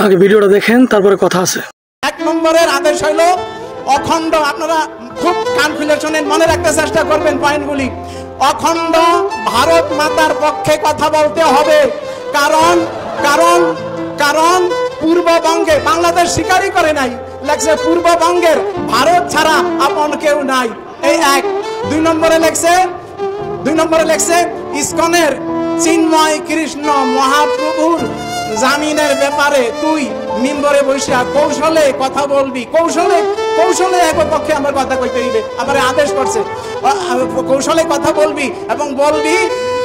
আগে ভিডিওটা দেখেন, তারপরে কথা আছে। এক নম্বরের আদেশ হইল অখণ্ড, আপনারা খুব কান খুলে শুনেন, মনে রাখতে চেষ্টা করবেন পয়েন্টগুলি। অখণ্ড ভারত মাতার পক্ষে কথা বলতে হবে। কারণ কারণ কারণ পূর্ববঙ্গে, বাংলাদেশ স্বীকারই করে নাই, লেখছে পূর্ববঙ্গের ভারত ছাড়া আপন কেউ নাই। এই এক। দুই নম্বরে লেখছে ইসকনের চিন্ময় কৃষ্ণ মহাপ্রভুর জামিনের ব্যাপারে তুই মিম্বরে বসিয়া কৌশলে কথা বলবি। কৌশলে এক পক্ষে আমার কথা কইতে দিবে, আমার আদেশ করছে কৌশলে কথা বলবি এবং বলবি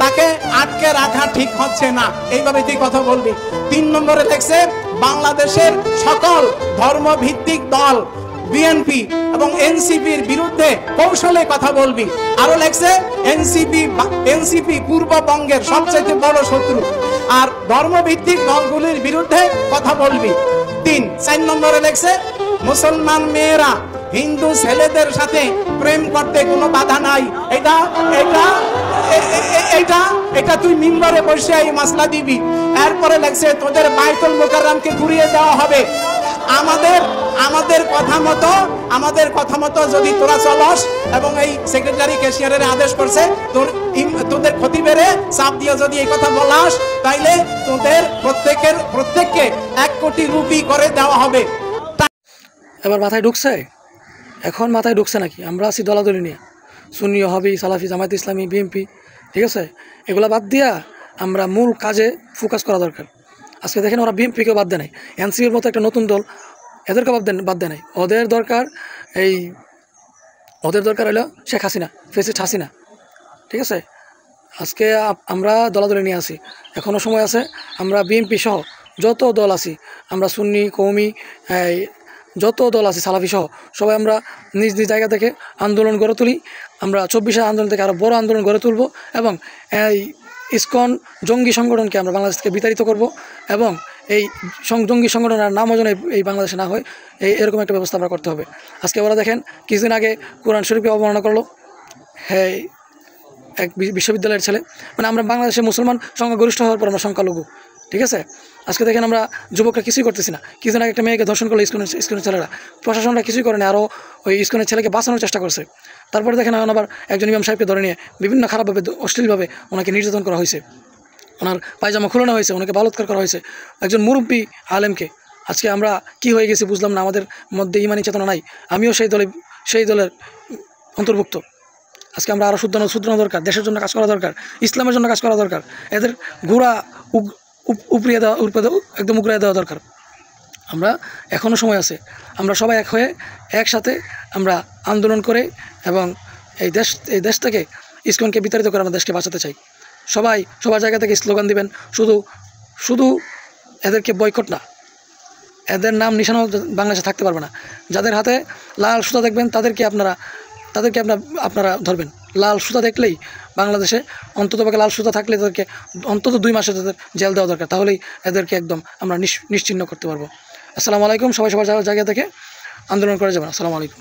তাকে আটকে রাখা ঠিক হচ্ছে না, এইভাবে তুই কথা বলবি। 3 নম্বরে লেখছে বাংলাদেশের সকল ধর্মভিত্তিক দল বিএনপি এবং এনসিপির বিরুদ্ধে কৌশলে কথা বলবি। আরো লেখছে এনসিপি পূর্ববঙ্গের সবচেয়ে বড় শত্রু, আর ধর্মভিত্তিক দলগুলির বিরুদ্ধে কথা বলবি। 4 নম্বরে লেখছে মুসলমান মেয়েরা হিন্দু ছেলেদের সাথে প্রেম করতে কোনো বাধা নাই। এটা তুই মিম্বরে বসে এই মাসলা দিবি। এরপরে লেখছে তোদের বাইতুল মুকাররমকে ঘুরিয়ে দেওয়া হবে। আমাদের কথা মতো যদি তোরা চলস, এবং এই সেক্রেটারি ক্যাশিয়ারের আদেশ করছে তোদের ক্ষতি বেড়ে চাপ দিয়ে যদি এই কথা বলাস, তাইলে তোদের প্রত্যেককে 1 কোটি রুপি করে দেওয়া হবে। এবার মাথায় ঢুকছে? এখন মাথায় ঢুকছে নাকি? আমরা আছি দলাদলি নিয়ে, সুন্নি, ওয়াহাবি, সালাফি, জামায়াত ইসলামী, বিএনপি, ঠিক আছে? এগুলো বাদ দিয়া আমরা মূল কাজে ফোকাস করা দরকার। আজকে দেখেন ওরা বিএনপিকেও বাদ দেয় নাই, এনসিপির মতো একটা নতুন দল এদেরকে বাদ দেয় নাই। ওদের দরকার হলো শেখ হাসিনা, ফেসিস্ট হাসিনা, ঠিক আছে? আজকে আমরা দলাদলি নিয়ে আসি, এখনও সময় আছে। আমরা বিএনপি সহ যত দল আছি, আমরা সুন্নি, কওমি, যত দল আছে, সালাফি সহ সবাই আমরা নিজ জায়গা থেকে আন্দোলন গড়ে তুলি। আমরা 24 আন্দোলন থেকে আরও বড় আন্দোলন গড়ে তুলব এবং এই ইসকন জঙ্গি সংগঠনকে আমরা বাংলাদেশ থেকে বিতাড়িত করব এবং এই জঙ্গি সংগঠনের নামও যেন এই বাংলাদেশে না হয়, এরকম একটা ব্যবস্থা আমরা করতে হবে। আজকে ওরা দেখেন কিছুদিন আগে কোরআন শরীফকে অবমাননা করলো, হ্যাঁ, এক বিশ্ববিদ্যালয়ের ছেলে। মানে আমরা বাংলাদেশে মুসলমান সংখ্যাগরিষ্ঠ হওয়ার পর আমরা সংখ্যালঘু, ঠিক আছে? আজকে দেখেন আমরা যুবকরা কিছুই করতেছি না। কিছুদিন আগে একটা মেয়েকে ধর্ষণ করলো ইসকনের ছেলেরা, প্রশাসনরা কিছুই করে না, আরও ওই ইসকনের ছেলেকে বাঁচানোর চেষ্টা করছে। তারপরে দেখেন আবার একজন ইমাম সাহেবকে ধরে নিয়ে বিভিন্ন খারাপভাবে, অশ্লীলভাবে ওনাকে নির্যাতন করা হয়েছে, ওনার পায়জামা খুলে নেওয়া হয়েছে, ওনাকে বলাৎকার করা হয়েছে, একজন মুরব্বী আলেমকে। আজকে আমরা কি হয়ে গেছি বুঝলাম না, আমাদের মধ্যে ইমানি চেতনা নাই। আমিও সেই দলের অন্তর্ভুক্ত। আজকে আমরা আরও শুধরানো দরকার, দেশের জন্য কাজ করা দরকার, ইসলামের জন্য কাজ করা দরকার। এদের ঘোড়া উপড়িয়ে দেওয়া, একদম উগড়িয়ে দেওয়া দরকার। আমরা এখনও সময় আছে, আমরা সবাই এক হয়ে একসাথে আমরা আন্দোলন করে এবং এই দেশ থেকে ইসকনকে বিতাড়িত করে আমরা দেশকে বাঁচাতে চাই। সবাই সবার জায়গা থেকে স্লোগান দিবেন, শুধু এদেরকে বয়কট না, এদের নাম নিশানাও বাংলাদেশে থাকতে পারবে না। যাদের হাতে লাল সুতা দেখবেন তাদেরকে আপনারা ধরবেন। লাল সুতা দেখলেই বাংলাদেশে অন্ততপক্ষে লাল সুতা থাকলে তাদেরকে অন্তত 2 মাসে তাদের জেল দেওয়া দরকার, তাহলেই এদেরকে একদম আমরা নিশ্চিহ্ন করতে পারবো। আসসালামু আলাইকুম। সবাই সবার জায়গা থেকে আন্দোলন করে যাবেন। আসসালামু আলাইকুম।